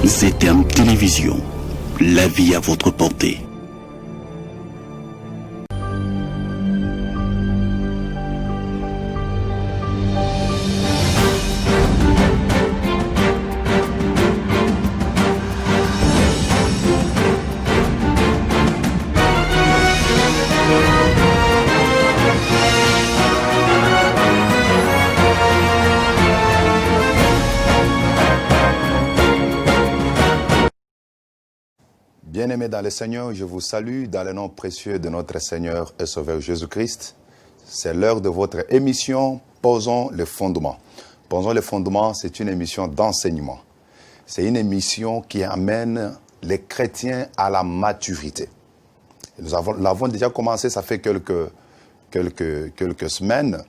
ZTM Télévision, la vie à votre portée. Bien-aimés dans le Seigneur, je vous salue dans le nom précieux de notre Seigneur et Sauveur Jésus-Christ. C'est l'heure de votre émission « Posons le fondement ». Posons le fondement, c'est une émission d'enseignement. C'est une émission qui amène les chrétiens à la maturité. Nous l'avons déjà commencé, ça fait quelques semaines.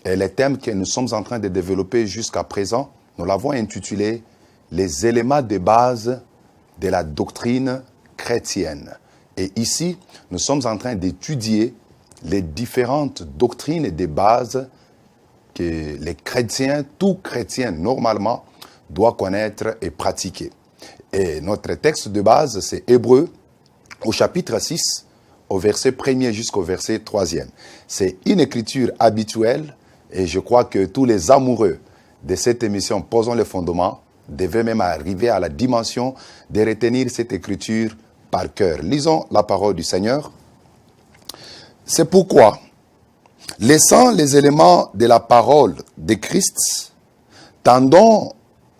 Et les thèmes que nous sommes en train de développer jusqu'à présent, nous l'avons intitulé « Les éléments de base de la doctrine chrétienne ». Et ici, nous sommes en train d'étudier les différentes doctrines de base que les chrétiens, tout chrétien normalement, doit connaître et pratiquer. Et notre texte de base, c'est Hébreux, au chapitre 6, au verset 1er jusqu'au verset 3e. C'est une écriture habituelle et je crois que tous les amoureux de cette émission Posons les fondements devaient même arriver à la dimension de retenir cette écriture par cœur. Lisons la parole du Seigneur. C'est pourquoi, laissant les éléments de la parole de Christ, tendons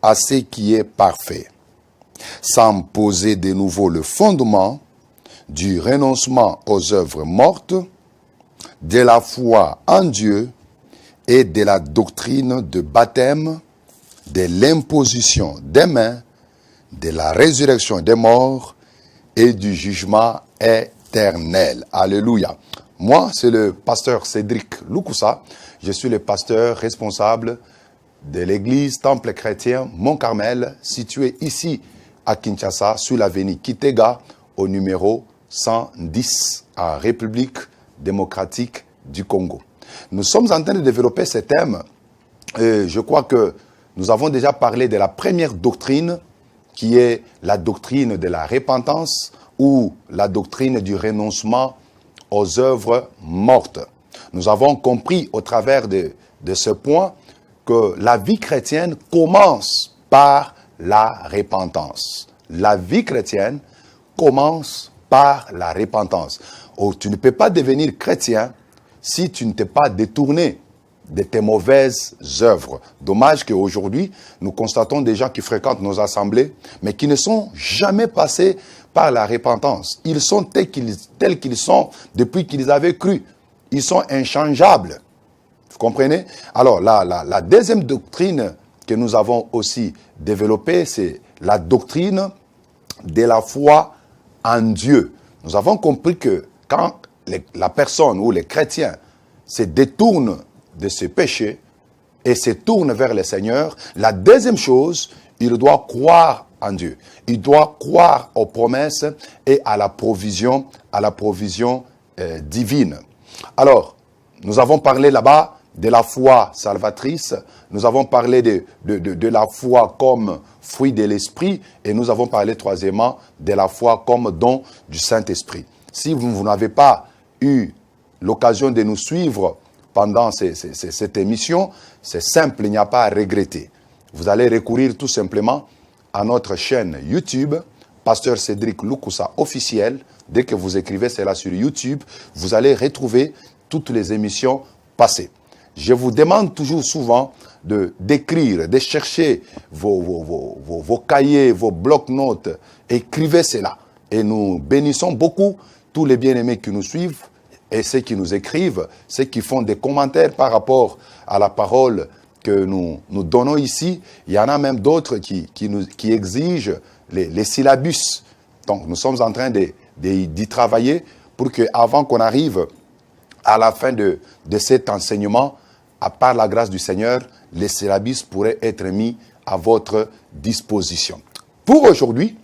à ce qui est parfait, sans poser de nouveau le fondement du renoncement aux œuvres mortes, de la foi en Dieu et de la doctrine de baptême, de l'imposition des mains, de la résurrection des morts et du jugement éternel. Alléluia. Moi, c'est le pasteur Cédric Lukusa. Je suis le pasteur responsable de l'église Temple chrétien Mont-Carmel, située ici à Kinshasa, sur l'avenue Kitega, au numéro 110, en République démocratique du Congo. Nous sommes en train de développer ce thème. Je crois que nous avons déjà parlé de la première doctrine, qui est la doctrine de la repentance ou la doctrine du renoncement aux œuvres mortes. Nous avons compris au travers de ce point que la vie chrétienne commence par la repentance. La vie chrétienne commence par la repentance. Oh, tu ne peux pas devenir chrétien si tu ne t'es pas détourné de tes mauvaises œuvres. Dommage qu'aujourd'hui, nous constatons des gens qui fréquentent nos assemblées, mais qui ne sont jamais passés par la repentance. Ils sont tels qu'ils sont depuis qu'ils avaient cru. Ils sont inchangeables. Vous comprenez? Alors, la deuxième doctrine que nous avons aussi développée, c'est la doctrine de la foi en Dieu. Nous avons compris que quand la personne ou les chrétiens se détournent de ses péchés et se tourne vers le Seigneur, la deuxième chose, il doit croire en Dieu. Il doit croire aux promesses et à la provision divine. Alors, nous avons parlé là-bas de la foi salvatrice, nous avons parlé de la foi comme fruit de l'Esprit et nous avons parlé troisièmement de la foi comme don du Saint-Esprit. Si vous n'avez pas eu l'occasion de nous suivre pendant cette émission, c'est simple, il n'y a pas à regretter. Vous allez recourir tout simplement à notre chaîne YouTube, Pasteur Cédric Lukusa officiel. Dès que vous écrivez cela sur YouTube, vous allez retrouver toutes les émissions passées. Je vous demande toujours souvent d'écrire, de chercher vos cahiers, vos blocs-notes. Écrivez cela. Et nous bénissons beaucoup tous les bien-aimés qui nous suivent et ceux qui nous écrivent, ceux qui font des commentaires par rapport à la parole que nous donnons ici. Il y en a même d'autres qui exigent les syllabus. Donc nous sommes en train d'y travailler pour qu'avant qu'on arrive à la fin de cet enseignement, à part la grâce du Seigneur, les syllabus pourraient être mis à votre disposition. Pour aujourd'hui,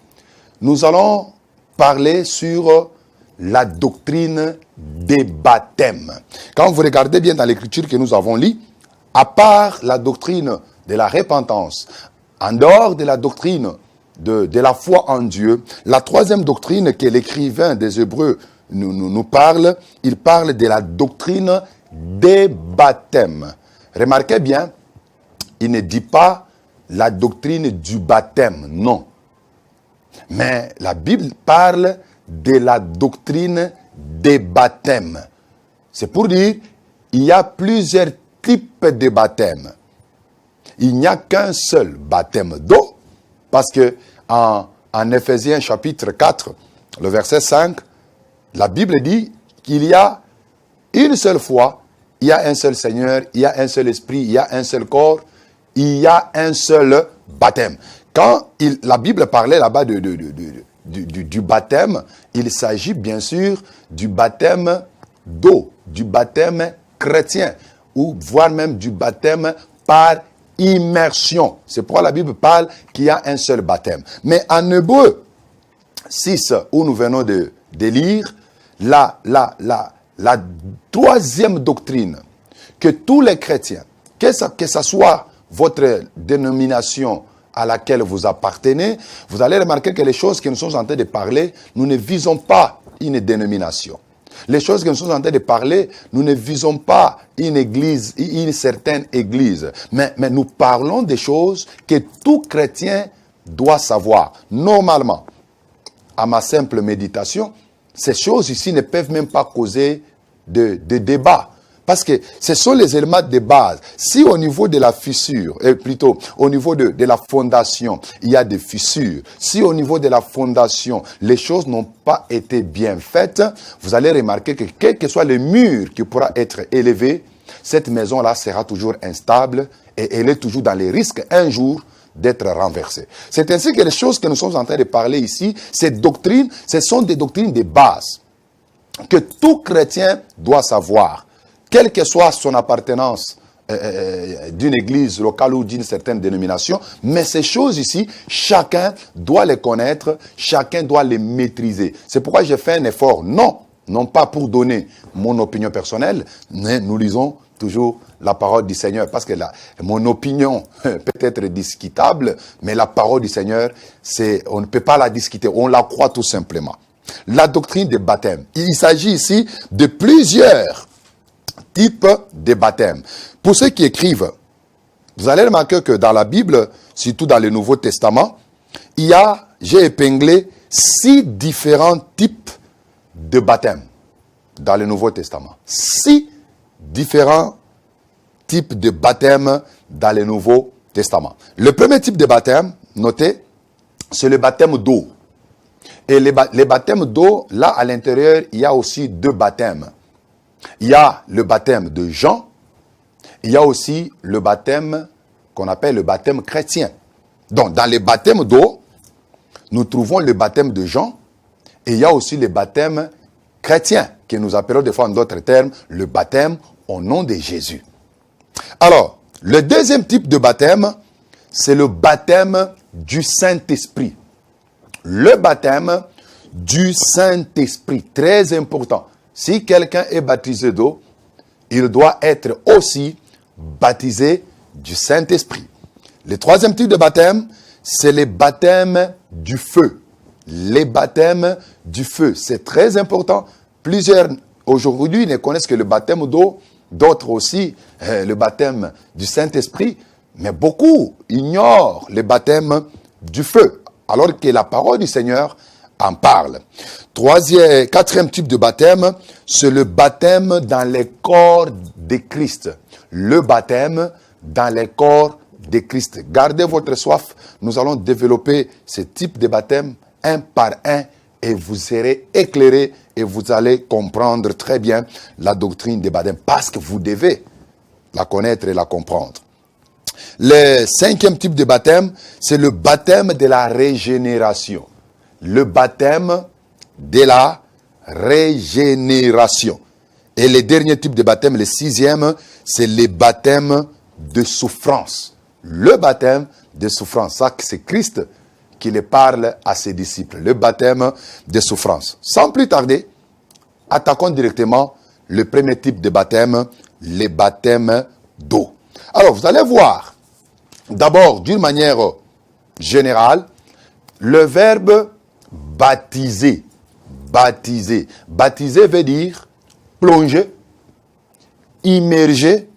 nous allons parler sur la doctrine des baptêmes. Quand vous regardez bien dans l'écriture que nous avons lue, à part la doctrine de la repentance, en dehors de la doctrine de la foi en Dieu, la troisième doctrine que l'écrivain des Hébreux nous parle, il parle de la doctrine des baptêmes. Remarquez bien, il ne dit pas la doctrine du baptême, non. Mais la Bible parle de la doctrine des baptêmes. C'est pour dire, il y a plusieurs types de baptêmes. Il n'y a qu'un seul baptême d'eau, parce que en Éphésiens chapitre 4, le verset 5, la Bible dit qu'il y a une seule foi, il y a un seul Seigneur, il y a un seul esprit, il y a un seul corps, il y a un seul baptême. Quand la Bible parlait là-bas du baptême, il s'agit bien sûr du baptême d'eau, du baptême chrétien, ou voire même du baptême par immersion. C'est pourquoi la Bible parle qu'il y a un seul baptême. Mais en Hébreux 6, où nous venons de lire, la troisième doctrine que tous les chrétiens, que ce soit votre dénomination à laquelle vous appartenez, vous allez remarquer que les choses que nous sommes en train de parler, nous ne visons pas une dénomination. Les choses que nous sommes en train de parler, nous ne visons pas une église, une certaine église, mais nous parlons des choses que tout chrétien doit savoir. Normalement, à ma simple méditation, ces choses ici ne peuvent même pas causer de débat. Parce que ce sont les éléments de base. Si au niveau de la fissure, plutôt au niveau de la fondation, il y a des fissures. Si au niveau de la fondation, les choses n'ont pas été bien faites, vous allez remarquer que quel que soit le mur qui pourra être élevé, cette maison-là sera toujours instable et elle est toujours dans les risques un jour d'être renversée. C'est ainsi que les choses que nous sommes en train de parler ici, ces doctrines, ce sont des doctrines de base que tout chrétien doit savoir. Quelle que soit son appartenance d'une église locale ou d'une certaine dénomination, mais ces choses ici, chacun doit les connaître, chacun doit les maîtriser. C'est pourquoi j'ai fait un effort, non pas pour donner mon opinion personnelle, mais nous lisons toujours la parole du Seigneur, parce que mon opinion peut être discutable, mais la parole du Seigneur, on ne peut pas la discuter, on la croit tout simplement. La doctrine des baptêmes. Il s'agit ici de plusieurs type de baptême. Pour ceux qui écrivent, vous allez remarquer que dans la Bible, surtout dans le Nouveau Testament, j'ai épinglé 6 différents types de baptême dans le Nouveau Testament. 6 différents types de baptême dans le Nouveau Testament. Le premier type de baptême, notez, c'est le baptême d'eau. Et les baptêmes d'eau, là à l'intérieur, il y a aussi 2 baptêmes. Il y a le baptême de Jean, il y a aussi le baptême qu'on appelle le baptême chrétien. Donc, dans les baptêmes d'eau, nous trouvons le baptême de Jean et il y a aussi le baptême chrétien, que nous appelons des fois en d'autres termes, le baptême au nom de Jésus. Alors, le deuxième type de baptême, c'est le baptême du Saint-Esprit. Le baptême du Saint-Esprit, très important. Si quelqu'un est baptisé d'eau, il doit être aussi baptisé du Saint-Esprit. Le troisième type de baptême, c'est le baptême du feu. Les baptêmes du feu, c'est très important. Plusieurs aujourd'hui ne connaissent que le baptême d'eau, d'autres aussi le baptême du Saint-Esprit, mais beaucoup ignorent le baptême du feu, alors que la parole du Seigneur en parle. Quatrième type de baptême, c'est le baptême dans le corps de Christ. Le baptême dans le corps de Christ. Gardez votre soif. Nous allons développer ce type de baptême un par un et vous serez éclairés et vous allez comprendre très bien la doctrine des baptêmes parce que vous devez la connaître et la comprendre. Le cinquième type de baptême, c'est le baptême de la régénération. Le baptême de la régénération. Et le dernier type de baptême, le sixième, c'est le baptême de souffrance. Le baptême de souffrance. Ça, c'est Christ qui le parle à ses disciples. Le baptême de souffrance. Sans plus tarder, attaquons directement le premier type de baptême, le baptême d'eau. Alors, vous allez voir, d'abord, d'une manière générale, le verbe baptiser. Baptiser. Baptiser veut dire plonger, immerger,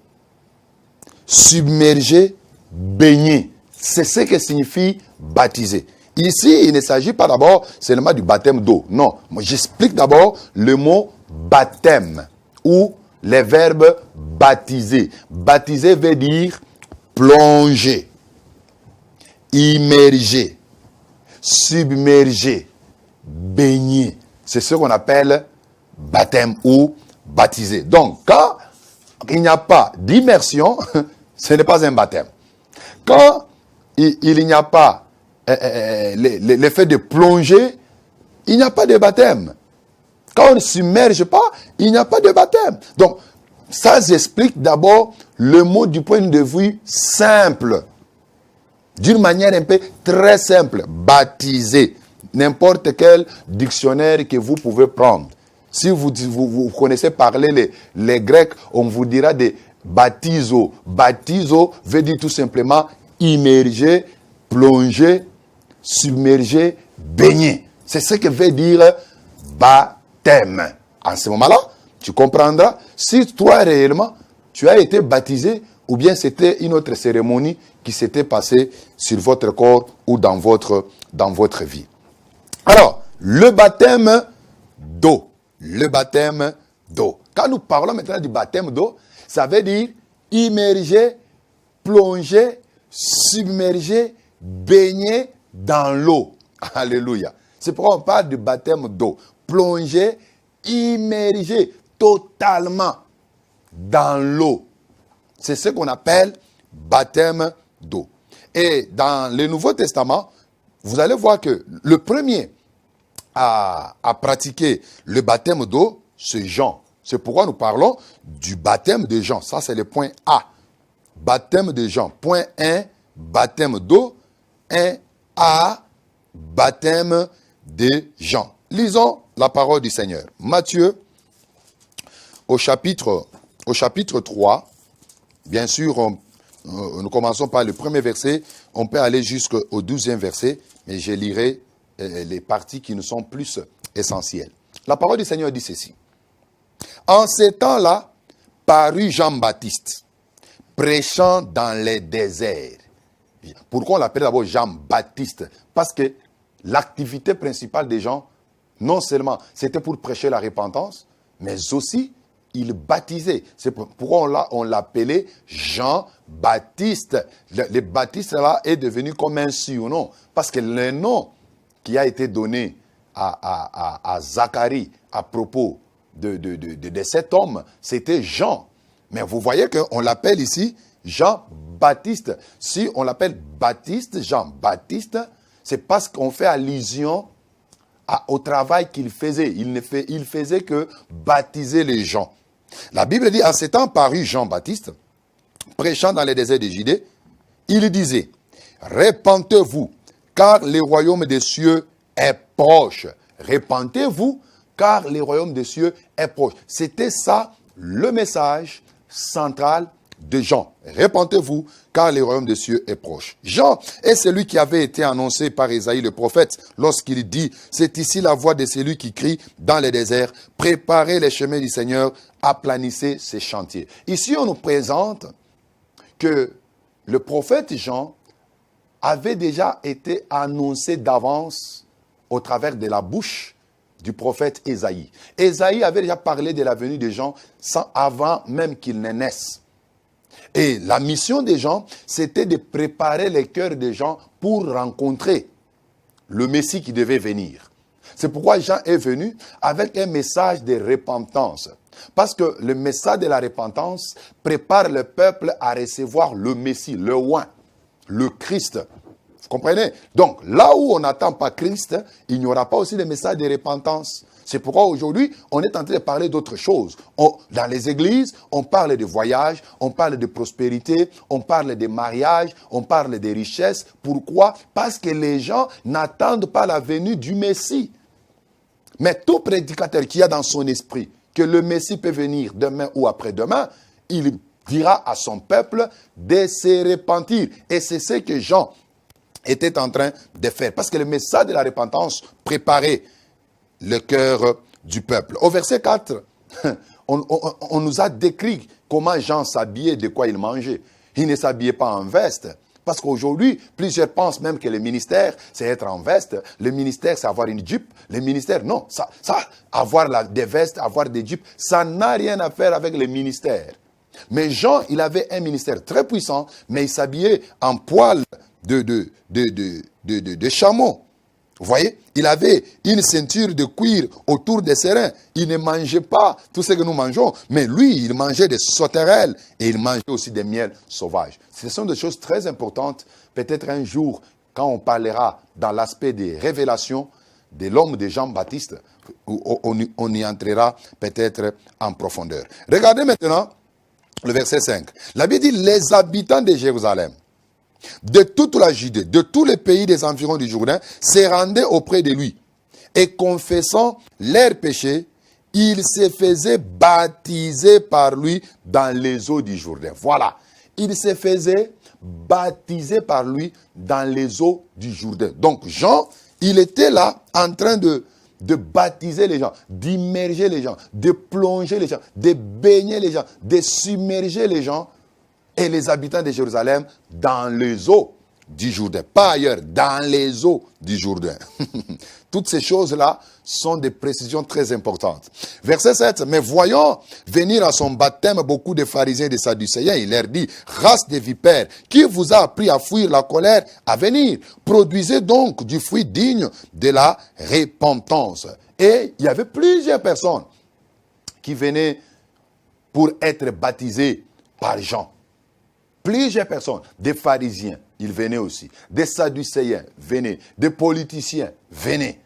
submerger, baigner. C'est ce que signifie baptiser. Ici, il ne s'agit pas d'abord seulement du baptême d'eau. Non, moi j'explique d'abord le mot baptême ou les verbes baptiser. Baptiser veut dire plonger, immerger, submerger, baigner. C'est ce qu'on appelle baptême ou baptiser. Donc, quand il n'y a pas d'immersion, ce n'est pas un baptême. Quand il n'y a pas l'effet de plonger, il n'y a pas de baptême. Quand on ne submerge pas, il n'y a pas de baptême. Donc, ça j'explique d'abord le mot du point de vue simple. D'une manière un peu très simple. Baptiser. N'importe quel dictionnaire que vous pouvez prendre. Si vous connaissez parler les Grecs, on vous dira des baptizo. Baptizo veut dire tout simplement immerger, plonger, submerger, baigner. C'est ce que veut dire baptême. En ce moment-là, tu comprendras si toi réellement, tu as été baptisé ou bien c'était une autre cérémonie qui s'était passée sur votre corps ou dans votre vie. Alors, le baptême d'eau. Le baptême d'eau. Quand nous parlons maintenant du baptême d'eau, ça veut dire immerger, plonger, submerger, baigner dans l'eau. Alléluia. C'est pourquoi on parle du baptême d'eau. Plonger, immerger totalement dans l'eau. C'est ce qu'on appelle baptême d'eau. Et dans le Nouveau Testament, vous allez voir que le premier à pratiquer le baptême d'eau, c'est Jean. C'est pourquoi nous parlons du baptême de Jean. Ça, c'est le point A. Baptême de Jean. Point 1, baptême d'eau. 1A, baptême de Jean. Lisons la parole du Seigneur. Matthieu, au chapitre 3, bien sûr, nous commençons par le premier verset, on peut aller jusqu'au 12e verset, mais je lirai les parties qui nous sont plus essentielles. La parole du Seigneur dit ceci. En ces temps-là, parut Jean-Baptiste, prêchant dans les déserts. Pourquoi on l'appelle d'abord Jean-Baptiste? Parce que l'activité principale des gens, non seulement c'était pour prêcher la repentance, mais aussi il baptisait. C'est pourquoi on l'appelait Jean-Baptiste. Le Baptiste là est devenu comme un surnom. Parce que le nom qui a été donné à Zacharie à propos de cet homme, c'était Jean. Mais vous voyez qu'on l'appelle ici Jean-Baptiste. Si on l'appelle Baptiste, Jean-Baptiste, c'est parce qu'on fait allusion au travail qu'il faisait. Il faisait que baptiser les gens. La Bible dit, en ces temps parut Jean-Baptiste, prêchant dans les déserts de Judée, il disait, répentez-vous, car le royaume des cieux est proche. Répentez-vous, car le royaume des cieux est proche. C'était ça le message central de Jean. Répentez-vous, car le royaume des cieux est proche. Jean est celui qui avait été annoncé par Ésaïe le prophète lorsqu'il dit, c'est ici la voix de celui qui crie dans les déserts, préparez les chemins du Seigneur, aplanissez ses chantiers. Ici, on nous présente que le prophète Jean avait déjà été annoncé d'avance au travers de la bouche du prophète Ésaïe. Ésaïe avait déjà parlé de la venue des gens avant même qu'ils ne naissent. Et la mission des gens, c'était de préparer les cœurs des gens pour rencontrer le Messie qui devait venir. C'est pourquoi Jean est venu avec un message de repentance. Parce que le message de la repentance prépare le peuple à recevoir le Messie, le oint, le Christ. Vous comprenez? Donc, là où on n'attend pas Christ, il n'y aura pas aussi le message de repentance. C'est pourquoi aujourd'hui, on est en train de parler d'autre chose. Dans les églises, on parle de voyage, on parle de prospérité, on parle de mariage, on parle de richesse. Pourquoi? Parce que les gens n'attendent pas la venue du Messie. Mais tout prédicateur qui a dans son esprit que le Messie peut venir demain ou après-demain, il dira à son peuple de se repentir. Et c'est ce que Jean était en train de faire. Parce que le message de la repentance préparait le cœur du peuple. Au verset 4, on nous a décrit comment Jean s'habillait, de quoi il mangeait. Il ne s'habillait pas en veste. Parce qu'aujourd'hui, plusieurs pensent même que le ministère, c'est être en veste. Le ministère, c'est avoir une jupe. Le ministère, non. Avoir des vestes, avoir des jupes, ça n'a rien à faire avec le ministère. Mais Jean, il avait un ministère très puissant, mais il s'habillait en poil de chameau. Vous voyez, il avait une ceinture de cuir autour des serins. Il ne mangeait pas tout ce que nous mangeons, mais lui, il mangeait des sauterelles et il mangeait aussi des miels sauvages. Ce sont des choses très importantes. Peut-être un jour, quand on parlera dans l'aspect des révélations de l'homme de Jean-Baptiste, on y entrera peut-être en profondeur. Regardez maintenant le verset 5. La Bible dit, les habitants de Jérusalem, de toute la Judée, de tous les pays des environs du Jourdain, se rendaient auprès de lui. Et confessant leurs péchés, ils se faisaient baptiser par lui dans les eaux du Jourdain. Voilà. Ils se faisaient baptiser par lui dans les eaux du Jourdain. Donc Jean, il était là en train de baptiser les gens, d'immerger les gens, de plonger les gens, de baigner les gens, de submerger les gens et les habitants de Jérusalem dans les eaux du Jourdain. Pas ailleurs, dans les eaux du Jourdain. Toutes ces choses-là sont des précisions très importantes. Verset 7. Mais voyant venir à son baptême beaucoup de pharisiens et de sadducéens, il leur dit, race de vipères, qui vous a appris à fuir la colère à venir? Produisez donc du fruit digne de la repentance. Et il y avait plusieurs personnes qui venaient pour être baptisées par Jean. Plusieurs personnes, des pharisiens, ils venaient aussi, des sadducéens venaient, des politiciens venaient,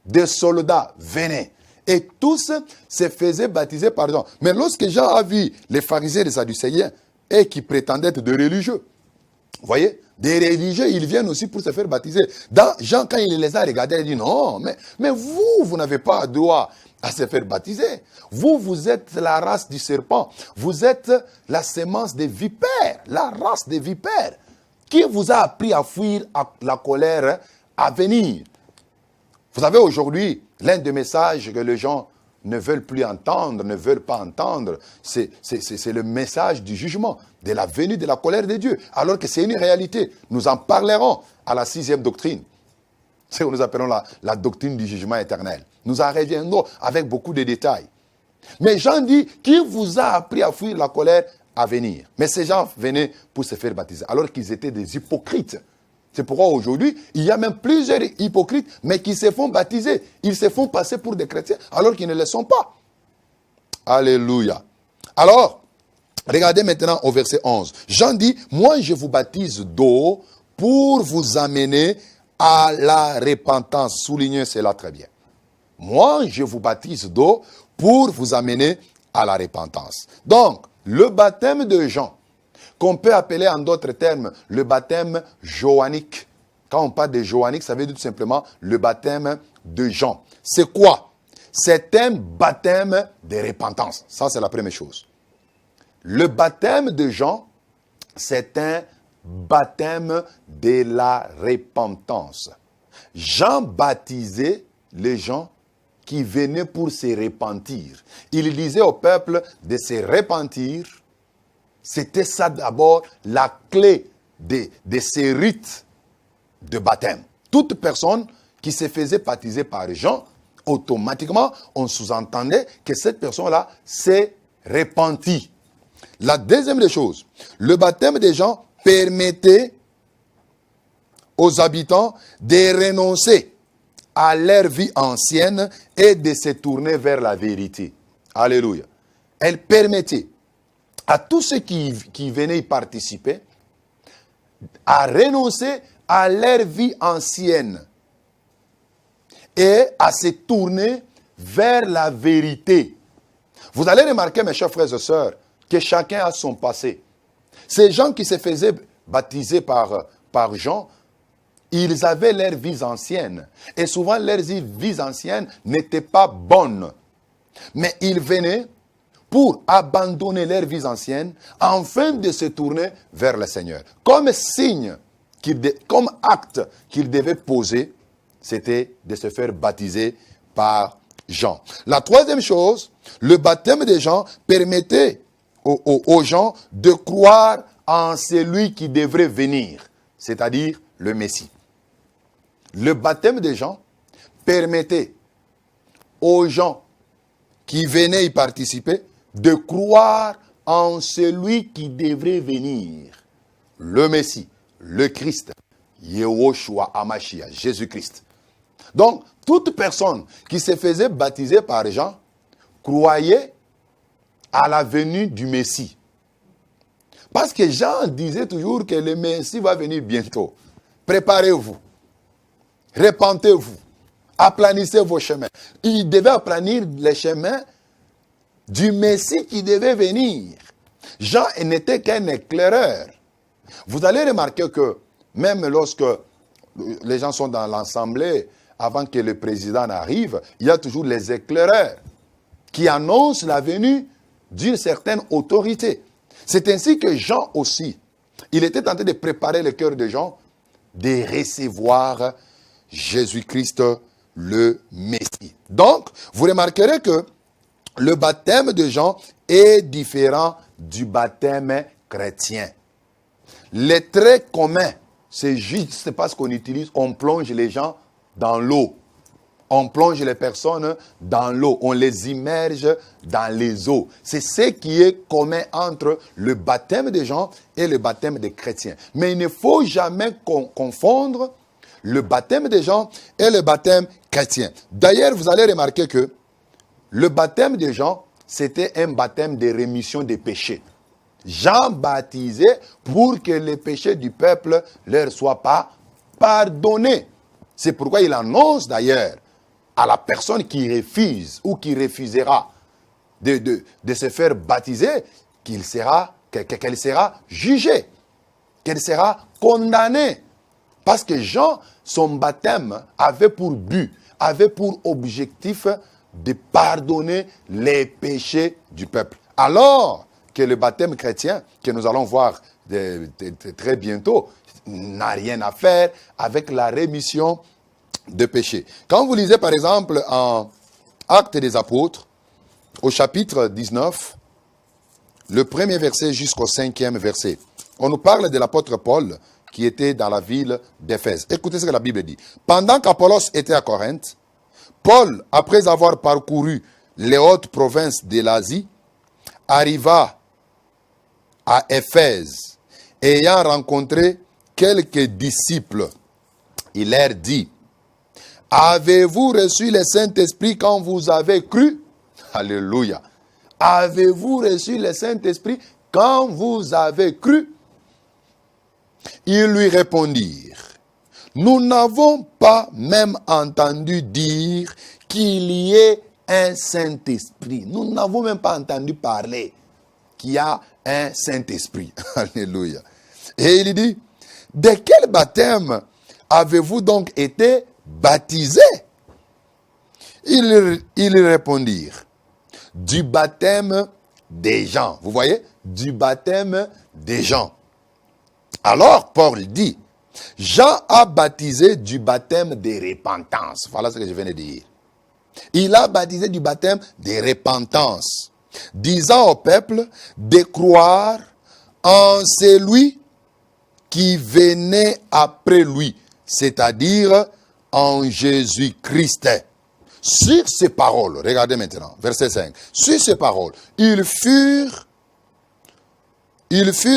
des soldats venaient. Et tous se faisaient baptiser par Jean. Mais lorsque Jean a vu les pharisiens et les sadducéens, et qui prétendaient être des religieux, vous voyez, des religieux, ils viennent aussi pour se faire baptiser. Dans Jean, quand il les a regardés, il dit, non, mais vous n'avez pas droit à se faire baptiser. Vous êtes la race du serpent. Vous êtes la sémence des vipères, la race des vipères. Qui vous a appris à fuir la colère à venir? Vous savez, aujourd'hui, l'un des messages que les gens ne veulent plus entendre, ne veulent pas entendre, c'est le message du jugement, de la venue de la colère de Dieu. Alors que c'est une réalité. Nous en parlerons à la 6e doctrine. C'est ce que nous appelons la doctrine du jugement éternel. Nous en reviendrons avec beaucoup de détails. Mais Jean dit, qui vous a appris à fuir la colère à venir? Mais ces gens venaient pour se faire baptiser, alors qu'ils étaient des hypocrites. C'est pourquoi aujourd'hui, il y a même plusieurs hypocrites, mais qui se font baptiser. Ils se font passer pour des chrétiens, alors qu'ils ne le sont pas. Alléluia. Alors, regardez maintenant au verset 11. Jean dit, moi je vous baptise d'eau pour vous amener à la repentance. Soulignez cela très bien. Moi, je vous baptise d'eau pour vous amener à la repentance. Donc, le baptême de Jean, qu'on peut appeler en d'autres termes le baptême johannique. Quand on parle de johannique, ça veut dire tout simplement le baptême de Jean. C'est quoi? C'est un baptême de repentance. Ça, c'est la première chose. Le baptême de Jean, c'est un baptême de la repentance. Jean baptisait les gens qui venaient pour se repentir. Il disait au peuple de se repentir. C'était ça d'abord la clé de ces rites de baptême. Toute personne qui se faisait baptiser par Jean, automatiquement, on sous-entendait que cette personne-là s'est repentie. La deuxième des choses, le baptême des gens permettait aux habitants de renoncer à leur vie ancienne et de se tourner vers la vérité. Alléluia. Elle permettait à tous ceux qui venaient y participer à renoncer à leur vie ancienne et à se tourner vers la vérité. Vous allez remarquer, mes chers frères et sœurs, que chacun a son passé. Ces gens qui se faisaient baptiser par Jean, ils avaient leurs vies anciennes. Et souvent, leurs vies anciennes n'étaient pas bonnes. Mais ils venaient pour abandonner leurs vies anciennes afin de se tourner vers le Seigneur. Comme signe comme acte qu'il devait poser, c'était de se faire baptiser par Jean. La troisième chose, le baptême de Jean permettait aux gens de croire en celui qui devrait venir, c'est-à-dire le Messie. Le baptême de Jean permettait aux gens qui venaient y participer de croire en celui qui devrait venir, le Messie, le Christ, Yehoshua Hamashiach, Jésus-Christ. Donc, toute personne qui se faisait baptiser par Jean croyait à la venue du Messie. Parce que Jean disait toujours que le Messie va venir bientôt. Préparez-vous, repentez-vous, aplanissez vos chemins. Il devait aplanir les chemins du Messie qui devait venir. Jean n'était qu'un éclaireur. Vous allez remarquer que même lorsque les gens sont dans l'assemblée, avant que le président n'arrive, il y a toujours les éclaireurs qui annoncent la venue d'une certaine autorité. C'est ainsi que Jean aussi, il était en train de préparer le cœur des gens de recevoir Jésus-Christ le Messie. Donc, vous remarquerez que le baptême de Jean est différent du baptême chrétien. Les traits communs, c'est juste parce qu'on utilise, on plonge les gens dans l'eau. On plonge les personnes dans l'eau. On les immerge dans les eaux. C'est ce qui est commun entre le baptême de Jean et le baptême des chrétiens. Mais il ne faut jamais confondre le baptême de Jean et le baptême chrétien. D'ailleurs, vous allez remarquer que le baptême de Jean, c'était un baptême de rémission des péchés. Jean baptisait pour que les péchés du peuple ne leur soient pas pardonnés. C'est pourquoi il annonce d'ailleurs à la personne qui refuse ou qui refusera de se faire baptiser qu'elle sera jugée, qu'elle sera condamnée. Parce que Jean, son baptême avait pour but, avait pour objectif de pardonner les péchés du peuple. Alors que le baptême chrétien, que nous allons voir très bientôt, n'a rien à faire avec la rémission des péchés. Quand vous lisez par exemple en Actes des Apôtres, au chapitre 19, le premier verset jusqu'au 5e verset, on nous parle de l'apôtre Paul qui était dans la ville d'Éphèse. Écoutez ce que la Bible dit. Pendant qu'Apollos était à Corinthe, Paul, après avoir parcouru les hautes provinces de l'Asie, arriva à Éphèse. Ayant rencontré quelques disciples, il leur dit, « Avez-vous reçu le Saint-Esprit quand vous avez cru ?» Alléluia. « Avez-vous reçu le Saint-Esprit quand vous avez cru ?» Ils lui répondirent, « Nous n'avons pas même entendu dire qu'il y ait un Saint-Esprit. Nous n'avons même pas entendu parler qu'il y a un Saint-Esprit. » Alléluia. Et il dit, « De quel baptême avez-vous donc été baptisés ?» Ils répondirent, « Du baptême des gens. » Vous voyez? Du baptême des gens. Alors Paul dit, « Jean a baptisé du baptême de repentance. » Voilà ce que je viens de dire. Il a baptisé du baptême de repentance, disant au peuple de croire en celui qui venait après lui, c'est-à-dire en Jésus-Christ. Sur ces paroles, regardez maintenant, verset 5, sur ces paroles, ils furent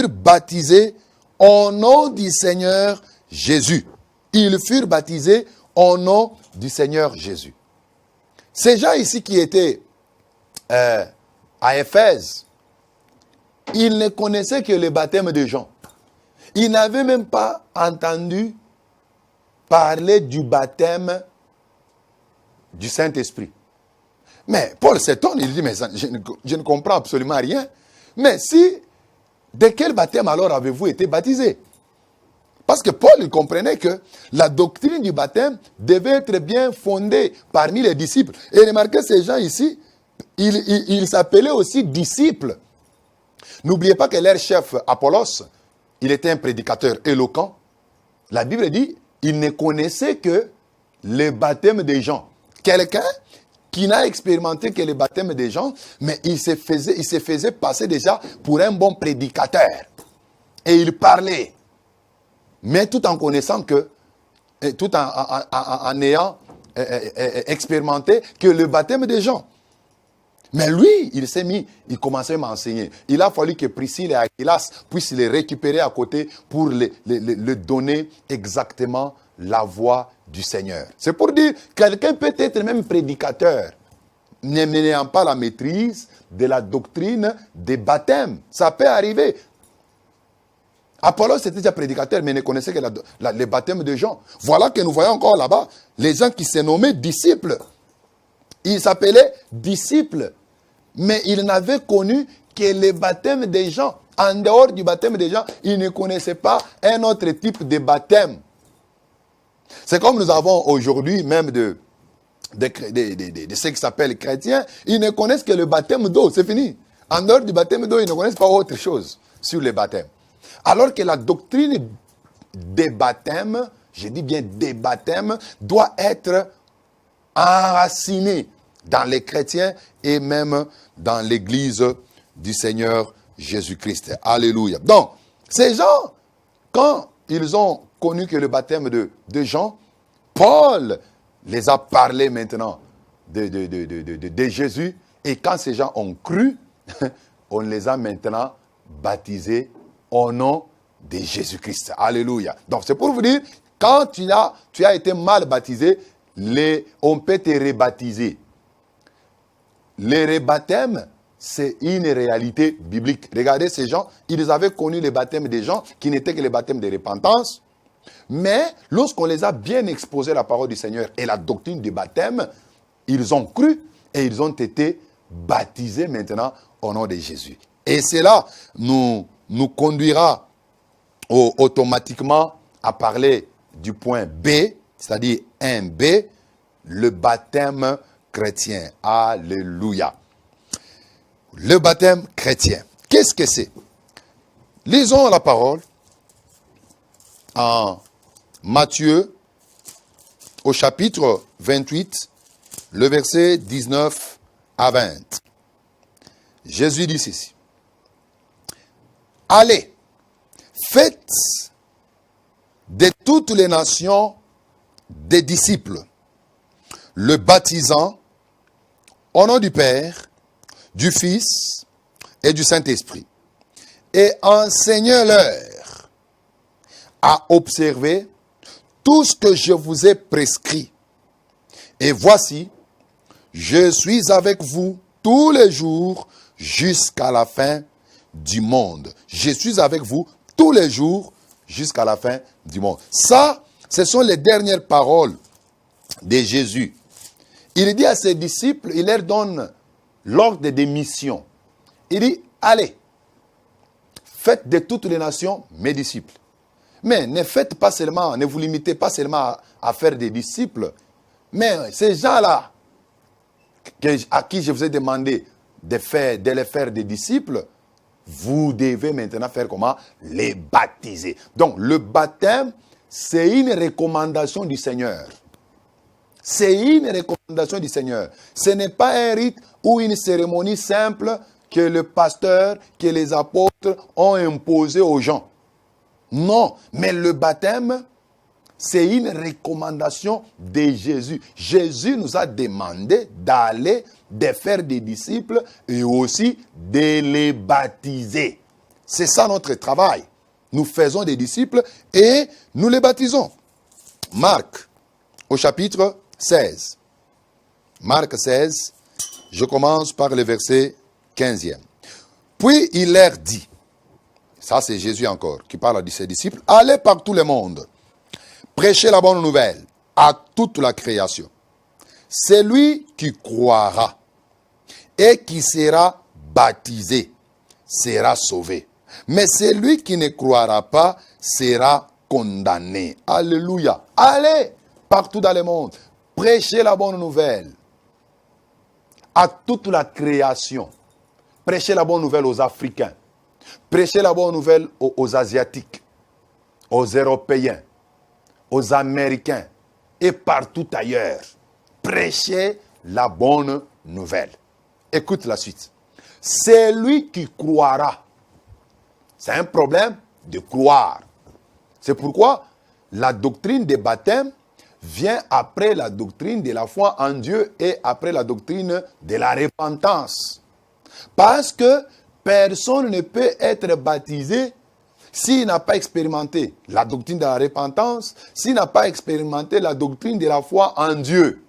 baptisés au nom du Seigneur Jésus. Ils furent baptisés au nom du Seigneur Jésus. Ces gens ici qui étaient à Éphèse, ils ne connaissaient que le baptême de Jean. Ils n'avaient même pas entendu parler du baptême du Saint-Esprit. Mais Paul s'étonne, il dit, mais je ne comprends absolument rien. Mais de quel baptême alors avez-vous été baptisés? Parce que Paul il comprenait que la doctrine du baptême devait être bien fondée parmi les disciples. Et remarquez ces gens ici, ils s'appelaient aussi disciples. N'oubliez pas que leur chef Apollos, il était un prédicateur éloquent, La Bible dit, il ne connaissait que le baptême des gens. Quelqu'un qui n'a expérimenté que le baptême des gens, mais il se faisait passer déjà pour un bon prédicateur. Et il parlait. Mais tout en connaissant que, tout en ayant expérimenté que le baptême des gens. Mais lui, il commençait à m'enseigner. Il a fallu que Priscille et Aquilas puissent les récupérer à côté pour le donner exactement la voix du Seigneur. C'est pour dire, quelqu'un peut être même prédicateur, n'ayant pas la maîtrise de la doctrine des baptêmes. Ça peut arriver. Apollos était déjà prédicateur, mais ne connaissait que les baptêmes de Jean. Voilà que nous voyons encore là-bas les gens qui se nommaient disciples. Ils s'appelaient disciples, mais ils n'avaient connu que les baptêmes des gens. En dehors du baptême des gens, ils ne connaissaient pas un autre type de baptême. C'est comme nous avons aujourd'hui même de ceux qui s'appellent chrétiens, ils ne connaissent que le baptême d'eau, c'est fini. En dehors du baptême d'eau, ils ne connaissent pas autre chose sur le baptême. Alors que la doctrine des baptêmes, je dis bien des baptêmes, doit être enracinée dans les chrétiens et même dans l'église du Seigneur Jésus-Christ. Alléluia. Donc, ces gens, quand ils ont connu que le baptême de Jean, Paul les a parlé maintenant de Jésus. Et quand ces gens ont cru, on les a maintenant baptisés au nom de Jésus-Christ. Alléluia. Donc c'est pour vous dire, quand tu as été mal baptisé, on peut te rebaptiser. Le rebaptême, c'est une réalité biblique. Regardez ces gens, ils avaient connu le baptême des gens qui n'était que le baptême de repentance. Mais lorsqu'on les a bien exposé à la parole du Seigneur et la doctrine du baptême, ils ont cru et ils ont été baptisés maintenant au nom de Jésus. Et cela nous conduira automatiquement à parler du point B, c'est-à-dire 1B, le baptême chrétien. Alléluia. Le baptême chrétien. Qu'est-ce que c'est? Lisons la parole en Matthieu, au chapitre 28, le verset 19 à 20. Jésus dit ceci. Allez, faites de toutes les nations des disciples, le baptisant au nom du Père, du Fils et du Saint-Esprit, et enseignez-leur à observer tout ce que je vous ai prescrit. Et voici, je suis avec vous tous les jours jusqu'à la fin du monde. Je suis avec vous tous les jours jusqu'à la fin du monde. Ça, ce sont les dernières paroles de Jésus. Il dit à ses disciples, il leur donne l'ordre des missions. Il dit, allez, faites de toutes les nations mes disciples. Mais ne faites pas seulement, ne vous limitez pas seulement à faire des disciples, mais ces gens-là, à qui je vous ai demandé de les faire des disciples, vous devez maintenant faire comment? Les baptiser. Donc, le baptême, c'est une recommandation du Seigneur. C'est une recommandation du Seigneur. Ce n'est pas un rite ou une cérémonie simple que le pasteur, que les apôtres ont imposé aux gens. Non, mais le baptême, c'est une recommandation de Jésus. Jésus nous a demandé d'aller, de faire des disciples et aussi de les baptiser. C'est ça notre travail. Nous faisons des disciples et nous les baptisons. Marc, au chapitre 16. Marc 16, je commence par le verset 15e. Puis il leur dit, ça c'est Jésus encore qui parle à ses disciples, allez par tout le monde, prêchez la bonne nouvelle à toute la création. Celui qui croira et qui sera baptisé sera sauvé. Mais celui qui ne croira pas sera condamné. Alléluia. Allez partout dans le monde, prêchez la bonne nouvelle à toute la création. Prêchez la bonne nouvelle aux Africains. Prêchez la bonne nouvelle aux Asiatiques, aux Européens, aux Américains et partout ailleurs. Prêchez la bonne nouvelle. Écoute la suite. C'est lui qui croira. C'est un problème de croire. C'est pourquoi la doctrine des baptêmes vient après la doctrine de la foi en Dieu et après la doctrine de la repentance. Parce que personne ne peut être baptisé s'il n'a pas expérimenté la doctrine de la repentance, s'il n'a pas expérimenté la doctrine de la foi en Dieu.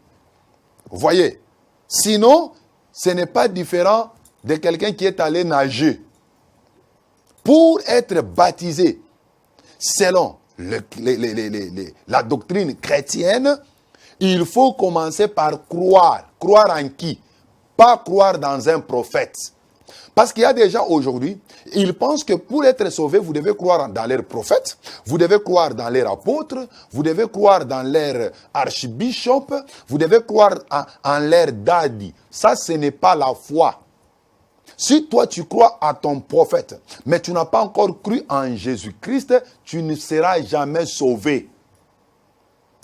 Vous voyez? Sinon, ce n'est pas différent de quelqu'un qui est allé nager. Pour être baptisé selon la doctrine chrétienne, il faut commencer par croire. Croire en qui? Pas croire dans un prophète. Parce qu'il y a des gens aujourd'hui, ils pensent que pour être sauvé, vous devez croire dans leurs prophètes, vous devez croire dans leurs apôtres, vous devez croire dans leurs archbishops, vous devez croire en leurs dadis. Ça, ce n'est pas la foi. Si toi tu crois à ton prophète, mais tu n'as pas encore cru en Jésus-Christ, tu ne seras jamais sauvé.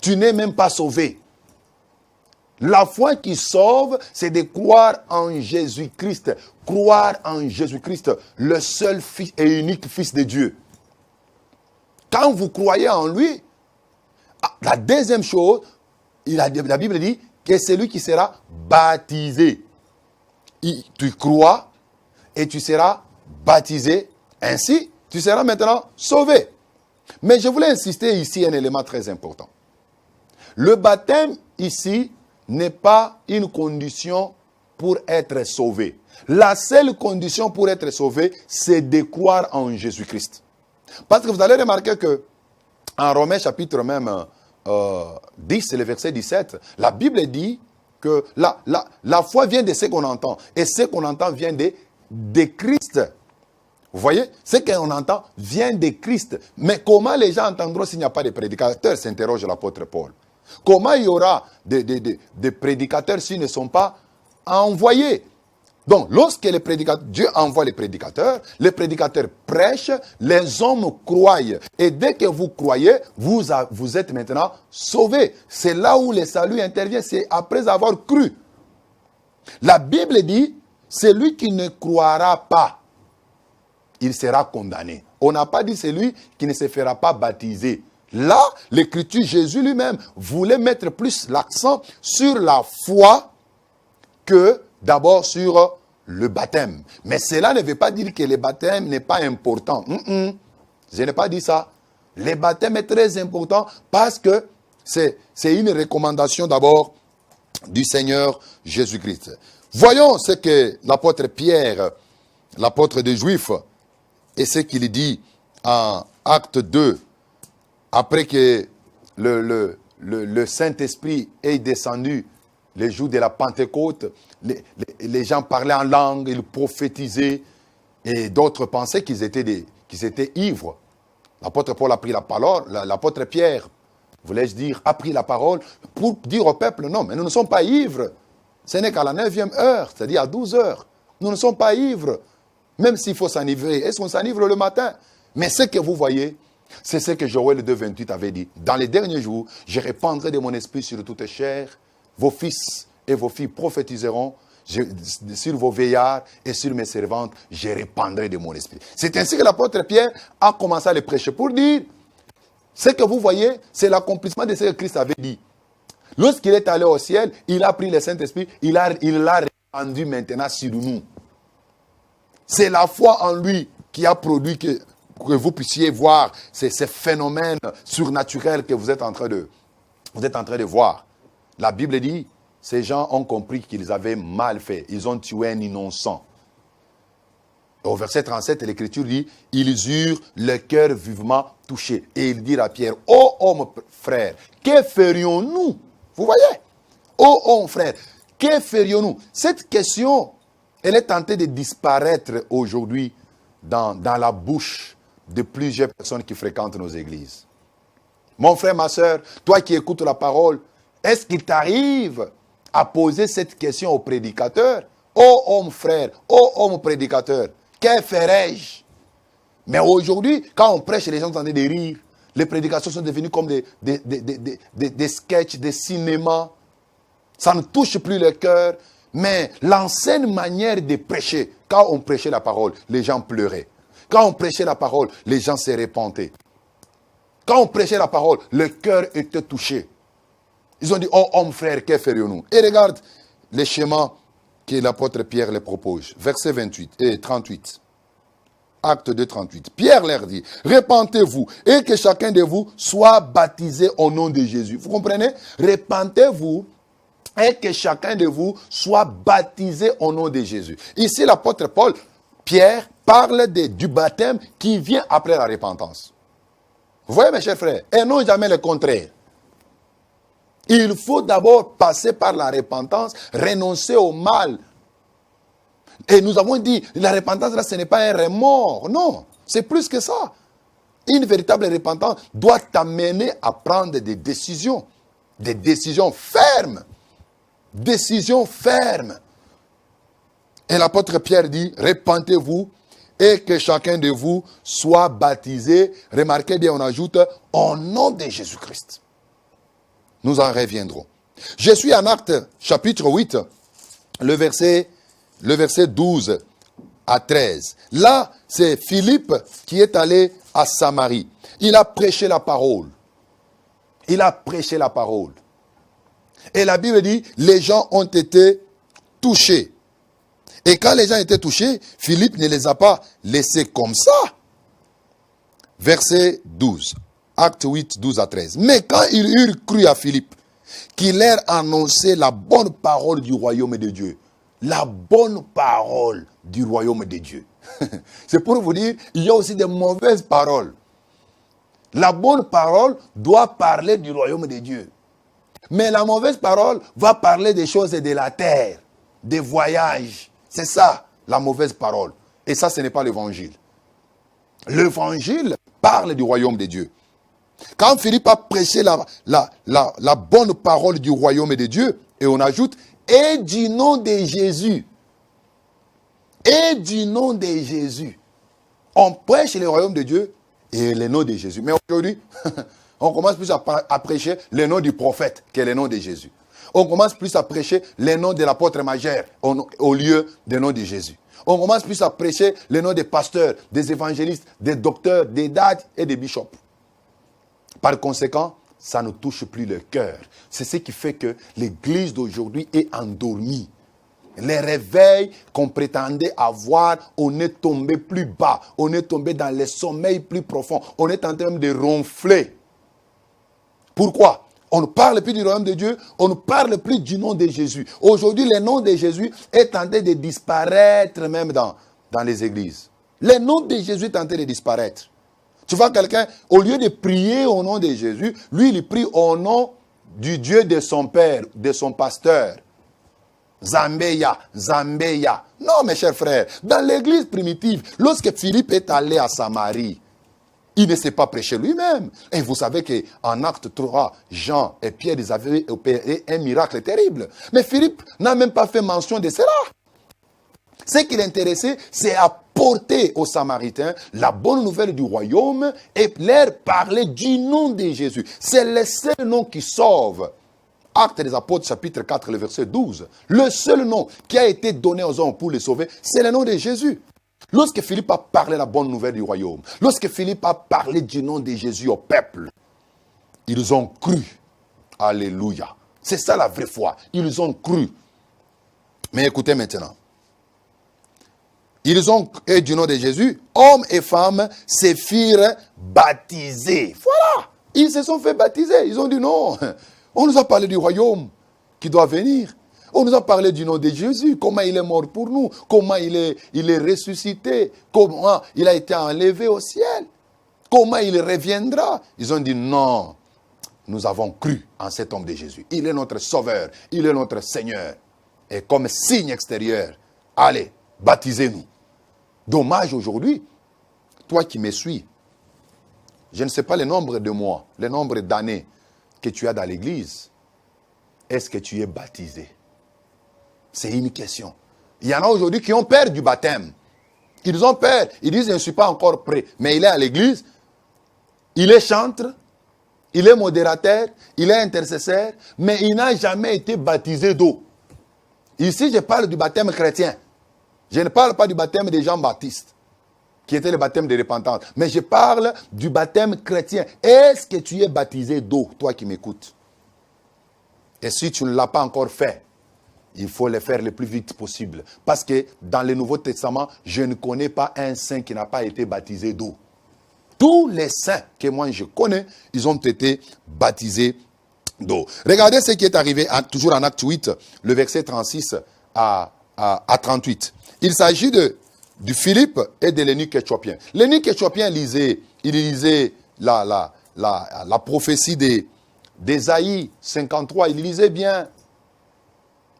Tu n'es même pas sauvé. La foi qui sauve, c'est de croire en Jésus-Christ. Croire en Jésus-Christ, le seul Fils et unique Fils de Dieu. Quand vous croyez en lui, la deuxième chose, la Bible dit que c'est lui qui sera baptisé. Tu crois et tu seras baptisé. Ainsi, tu seras maintenant sauvé. Mais je voulais insister ici un élément très important. Le baptême ici n'est pas une condition pour être sauvé. La seule condition pour être sauvé, c'est de croire en Jésus-Christ. Parce que vous allez remarquer que en Romains chapitre même 10, le verset 17, la Bible dit que la foi vient de ce qu'on entend. Et ce qu'on entend vient de Christ. Vous voyez? Ce qu'on entend vient de Christ. Mais comment les gens entendront s'il n'y a pas de prédicateurs, s'interroge l'apôtre Paul. Comment il y aura des prédicateurs s'ils ne sont pas envoyés? Donc, lorsque Dieu envoie les prédicateurs prêchent, les hommes croient. Et dès que vous croyez, vous êtes maintenant sauvés. C'est là où le salut intervient, c'est après avoir cru. La Bible dit, celui qui ne croira pas, il sera condamné. On n'a pas dit celui qui ne se fera pas baptiser. Là, l'Écriture, Jésus lui-même voulait mettre plus l'accent sur la foi que d'abord sur le baptême. Mais cela ne veut pas dire que le baptême n'est pas important. Je n'ai pas dit ça. Le baptême est très important parce que c'est une recommandation d'abord du Seigneur Jésus-Christ. Voyons ce que l'apôtre Pierre, l'apôtre des Juifs, et ce qu'il dit en Acte 2, après que le Saint-Esprit est descendu les jours de la Pentecôte, les gens parlaient en langue, ils prophétisaient, et d'autres pensaient qu'ils étaient ivres. L'apôtre Paul a pris la parole, l'apôtre Pierre, voulais-je dire, a pris la parole pour dire au peuple, non, mais nous ne sommes pas ivres. Ce n'est qu'à la 9e heure, c'est-à-dire à 12 heures. Nous ne sommes pas ivres, même s'il faut s'enivrer. Est-ce qu'on s'enivre le matin? Mais ce que vous voyez, c'est ce que Joël 2,28 avait dit. Dans les derniers jours, je répandrai de mon esprit sur toute chair. Vos fils et vos filles prophétiseront. Sur vos veillards et sur mes servantes, je répandrai de mon esprit. C'est ainsi que l'apôtre Pierre a commencé à le prêcher pour dire, ce que vous voyez, c'est l'accomplissement de ce que Christ avait dit. Lorsqu'il est allé au ciel, il a pris le Saint-Esprit, il l'a répandu maintenant sur nous. C'est la foi en lui qui a produit que vous puissiez voir ces phénomènes surnaturels que vous êtes en train de voir. La Bible dit, ces gens ont compris qu'ils avaient mal fait. Ils ont tué un innocent. Au verset 37, l'Écriture dit, ils eurent le cœur vivement touché. Et ils dirent à Pierre, ô homme frère, que ferions-nous? Vous voyez? Ô homme frère, que ferions-nous? Cette question, elle est tentée de disparaître aujourd'hui dans la bouche de plusieurs personnes qui fréquentent nos églises. Mon frère, ma soeur, toi qui écoutes la parole, est-ce qu'il t'arrive à poser cette question au prédicateur? Ô homme frère, ô homme prédicateur, que ferais-je? Mais aujourd'hui, quand on prêche, les gens sont en train de rire. Les prédications sont devenues comme des sketchs, des cinémas. Ça ne touche plus le cœur. Mais l'ancienne manière de prêcher, quand on prêchait la parole, les gens pleuraient. Quand on prêchait la parole, les gens se repentaient. Quand on prêchait la parole, le cœur était touché. Ils ont dit, oh homme frère, que ferions-nous? Et regarde les schémas que l'apôtre Pierre les propose. Verset 28 et 38. Acte 2, 38. Pierre leur dit, repentez-vous et que chacun de vous soit baptisé au nom de Jésus. Vous comprenez? Repentez-vous et que chacun de vous soit baptisé au nom de Jésus. Ici, l'apôtre Pierre parle du baptême qui vient après la repentance. Vous voyez, mes chers frères, et non jamais le contraire. Il faut d'abord passer par la repentance, renoncer au mal. Et nous avons dit, la repentance, là, ce n'est pas un remords. Non, c'est plus que ça. Une véritable repentance doit t'amener à prendre des décisions fermes. Décisions fermes. Et l'apôtre Pierre dit, repentez-vous et que chacun de vous soit baptisé. Remarquez bien, on ajoute, au nom de Jésus-Christ. Nous en reviendrons. Je suis en Actes chapitre 8, le verset 12 à 13. Là, c'est Philippe qui est allé à Samarie. Il a prêché la parole. Il a prêché la parole. Et la Bible dit, les gens ont été touchés. Et quand les gens étaient touchés, Philippe ne les a pas laissés comme ça. Verset 12. Acte 8, 12 à 13. Mais quand ils eurent cru à Philippe, qu'il leur annonçait la bonne parole du royaume de Dieu. La bonne parole du royaume de Dieu. C'est pour vous dire, il y a aussi des mauvaises paroles. La bonne parole doit parler du royaume de Dieu. Mais la mauvaise parole va parler des choses de la terre, des voyages. C'est ça, la mauvaise parole. Et ça, ce n'est pas l'évangile. L'évangile parle du royaume de Dieu. Quand Philippe a prêché la bonne parole du royaume de Dieu, et on ajoute, et du nom de Jésus. Et du nom de Jésus. On prêche le royaume de Dieu et le nom de Jésus. Mais aujourd'hui, on commence plus à prêcher le nom du prophète que le nom de Jésus. On commence plus à prêcher le nom de l'apôtre majeur au lieu du nom de Jésus. On commence plus à prêcher le nom des pasteurs, des évangélistes, des docteurs, des dates et des bishops. Par conséquent, ça ne touche plus le cœur. C'est ce qui fait que l'église d'aujourd'hui est endormie. Les réveils qu'on prétendait avoir, on est tombé plus bas. On est tombé dans les sommeils plus profonds. On est en train de ronfler. Pourquoi? On ne parle plus du royaume de Dieu, on ne parle plus du nom de Jésus. Aujourd'hui, le nom de Jésus est en train de disparaître même dans les églises. Le nom de Jésus est en train de disparaître. Tu vois quelqu'un, au lieu de prier au nom de Jésus, lui, il prie au nom du Dieu de son père, de son pasteur. Zambeya, Zambeya. Non, mes chers frères, dans l'église primitive, lorsque Philippe est allé à Samarie, il ne s'est pas prêché lui-même. Et vous savez qu'en Acte 3, Jean et Pierre, ils avaient opéré un miracle terrible. Mais Philippe n'a même pas fait mention de cela. Ce qui l'intéressait, c'est apporter aux Samaritains la bonne nouvelle du royaume et leur parler du nom de Jésus. C'est le seul nom qui sauve. Actes des Apôtres, chapitre 4, le verset 12. Le seul nom qui a été donné aux hommes pour les sauver, c'est le nom de Jésus. Lorsque Philippe a parlé la bonne nouvelle du royaume, lorsque Philippe a parlé du nom de Jésus au peuple, ils ont cru. Alléluia. C'est ça la vraie foi. Ils ont cru. Mais écoutez maintenant. Ils ont cru du nom de Jésus, hommes et femmes se firent baptiser. Voilà. Ils se sont fait baptiser. Ils ont dit non. On nous a parlé du royaume qui doit venir. On nous a parlé du nom de Jésus, comment il est mort pour nous, comment il est ressuscité, comment il a été enlevé au ciel, comment il reviendra. Ils ont dit non, nous avons cru en cet homme de Jésus. Il est notre sauveur, il est notre Seigneur. Et comme signe extérieur, allez, baptisez-nous. Dommage aujourd'hui, toi qui me suis, je ne sais pas le nombre de mois, le nombre d'années que tu as dans l'église. Est-ce que tu es baptisé? C'est une question. Il y en a aujourd'hui qui ont peur du baptême. Ils ont peur. Ils disent, je ne suis pas encore prêt. Mais il est à l'église. il est chantre, il est modérateur, il est intercesseur, mais il n'a jamais été baptisé d'eau. Ici, je parle du baptême chrétien. Je ne parle pas du baptême des Jean-Baptiste, qui était le baptême de repentance. Mais je parle du baptême chrétien. Est-ce que tu es baptisé d'eau, toi qui m'écoutes? Et si tu ne l'as pas encore fait, il faut le faire le plus vite possible. Parce que dans le Nouveau Testament, je ne connais pas un saint qui n'a pas été baptisé d'eau. Tous les saints que moi je connais, ils ont été baptisés d'eau. Regardez ce qui est arrivé, toujours en Acte 8, le verset 36 à 38. Il s'agit du Philippe et de l'eunuque éthiopien. L'eunuque éthiopien lisait la prophétie d'Ésaïe 53. Il lisait bien.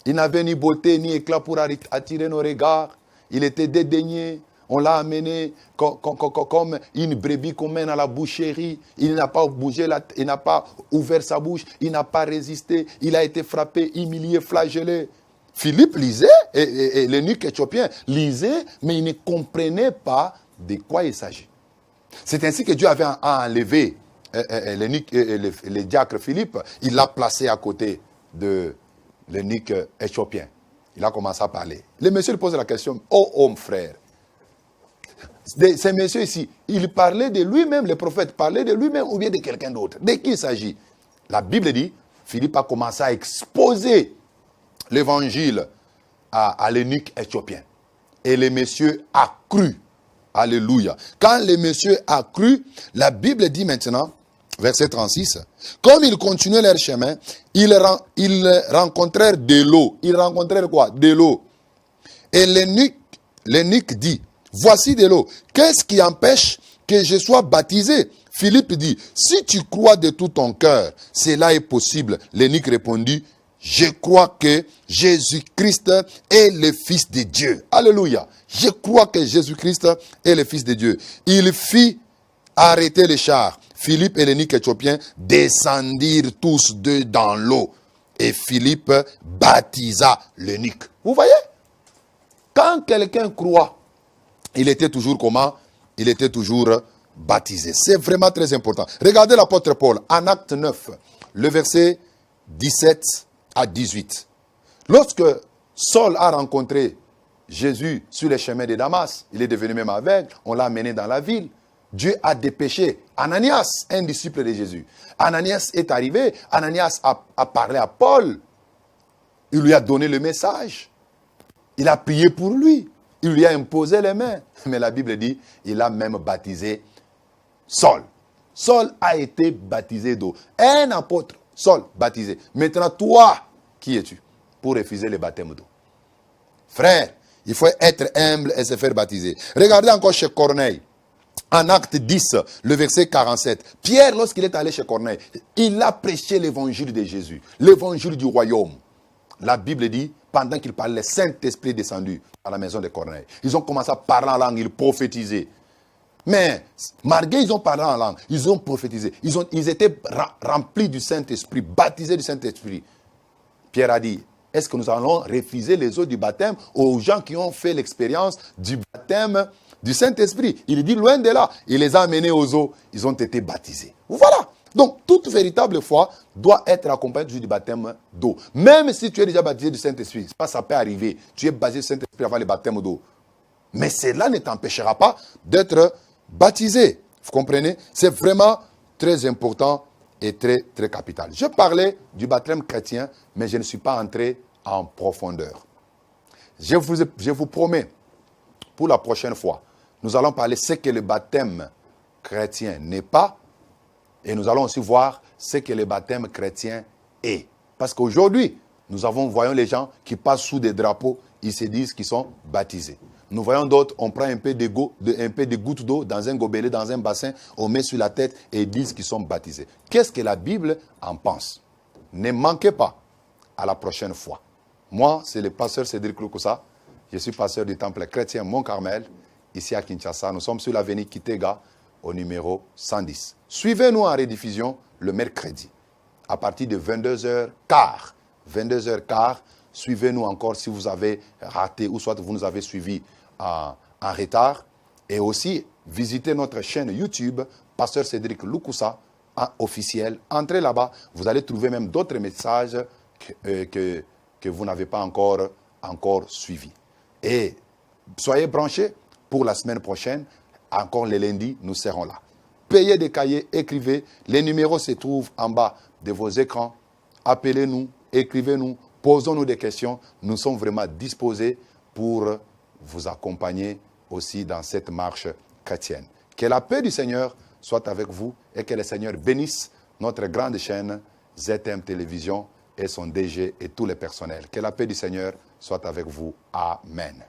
Il n'avait ni beauté ni éclat pour attirer nos regards. Il était dédaigné. On l'a amené comme une brebis qu'on mène à la boucherie. Il n'a pas bougé, il n'a pas ouvert sa bouche. Il n'a pas résisté. Il a été frappé, humilié, flagellé. Philippe lisait, et l'eunuque éthiopien lisait, mais il ne comprenait pas de quoi il s'agit. C'est ainsi que Dieu avait enlevé le diacre Philippe. Il l'a placé à côté de l'eunuque éthiopien. Il a commencé à parler. Le monsieur lui pose la question, oh homme frère, ces messieurs ici, il parlait de lui-même, le prophète parlait de lui-même ou bien de quelqu'un d'autre. De qui il s'agit? La Bible dit, Philippe a commencé à exposer l'évangile à l'eunuque éthiopien. Et le monsieur a cru. Alléluia. Quand le monsieur a cru, la Bible dit maintenant, verset 36, comme ils continuaient leur chemin, ils rencontrèrent de l'eau. Ils rencontrèrent quoi? De l'eau. Et l'eunuque dit, voici de l'eau. Qu'est-ce qui empêche que je sois baptisé? Philippe dit, si tu crois de tout ton cœur, cela est possible. L'eunuque répondit, je crois que Jésus-Christ est le Fils de Dieu. Alléluia. Je crois que Jésus-Christ est le Fils de Dieu. Il fit arrêter les chars. Philippe et l'eunuque éthiopien descendirent tous deux dans l'eau. Et Philippe baptisa l'eunuque. Vous voyez? Quand quelqu'un croit, il était toujours comment? Il était toujours baptisé. C'est vraiment très important. Regardez l'apôtre Paul en Acte 9, le verset 17 à 18. Lorsque Saul a rencontré Jésus sur les chemins de Damas, il est devenu même aveugle, on l'a amené dans la ville. Dieu a dépêché Ananias, un disciple de Jésus. Ananias est arrivé, Ananias a parlé à Paul. Il lui a donné le message. Il a prié pour lui. Il lui a imposé les mains. Mais la Bible dit, il a même baptisé Saul. Saul a été baptisé d'eau. Un apôtre, Saul, baptisé. Maintenant, toi, qui es-tu pour refuser le baptême d'eau? Frère, il faut être humble et se faire baptiser. Regardez encore chez Corneille. En Acte 10, le verset 47. Pierre, lorsqu'il est allé chez Corneille, il a prêché l'évangile de Jésus, l'évangile du royaume. La Bible dit, pendant qu'il parlait, le Saint-Esprit est descendu à la maison de Corneille. Ils ont commencé à parler en langue, ils prophétisaient. Mais, malgré ils ont parlé en langue, ils ont prophétisé. Ils étaient remplis du Saint-Esprit, baptisés du Saint-Esprit. Pierre a dit, est-ce que nous allons refuser les eaux du baptême aux gens qui ont fait l'expérience du baptême du Saint-Esprit? Il dit, loin de là, il les a amenés aux eaux, ils ont été baptisés. Voilà. Donc, toute véritable foi doit être accompagnée du baptême d'eau. Même si tu es déjà baptisé du Saint-Esprit, ça peut arriver. Tu es baptisé du Saint-Esprit avant le baptême d'eau. Mais cela ne t'empêchera pas d'être baptisé. Vous comprenez? C'est vraiment très important et très, très capital. Je parlais du baptême chrétien, mais je ne suis pas entré en profondeur. Je vous promets, pour la prochaine fois, nous allons parler de ce que le baptême chrétien n'est pas, et nous allons aussi voir ce que le baptême chrétien est. Parce qu'aujourd'hui, voyons les gens qui passent sous des drapeaux, ils se disent qu'ils sont baptisés. Nous voyons d'autres, on prend un peu de gouttes d'eau dans un gobelet, dans un bassin, on met sur la tête et ils disent qu'ils sont baptisés. Qu'est-ce que la Bible en pense? Ne manquez pas à la prochaine fois. Moi, c'est le pasteur Cédric Lukusa. Je suis pasteur du temple chrétien Mont-Carmel, ici à Kinshasa. Nous sommes sur l'avenue Kitega, au numéro 110. Suivez-nous en rediffusion le mercredi, à partir de 22h15. 22h15, suivez-nous encore si vous avez raté ou soit vous nous avez suivis en retard. Et aussi, visitez notre chaîne YouTube Pasteur Cédric Loukoussa, officiel. Entrez là-bas, vous allez trouver même d'autres messages que vous n'avez pas encore suivis. Et soyez branchés pour la semaine prochaine. Encore les lundis, nous serons là. Payez des cahiers, écrivez. Les numéros se trouvent en bas de vos écrans. Appelez-nous, écrivez-nous, posons-nous des questions. Nous sommes vraiment disposés pour vous accompagner aussi dans cette marche chrétienne. Que la paix du Seigneur soit avec vous et que le Seigneur bénisse notre grande chaîne ZTM Télévision et son DG et tous les personnels. Que la paix du Seigneur soit avec vous. Amen.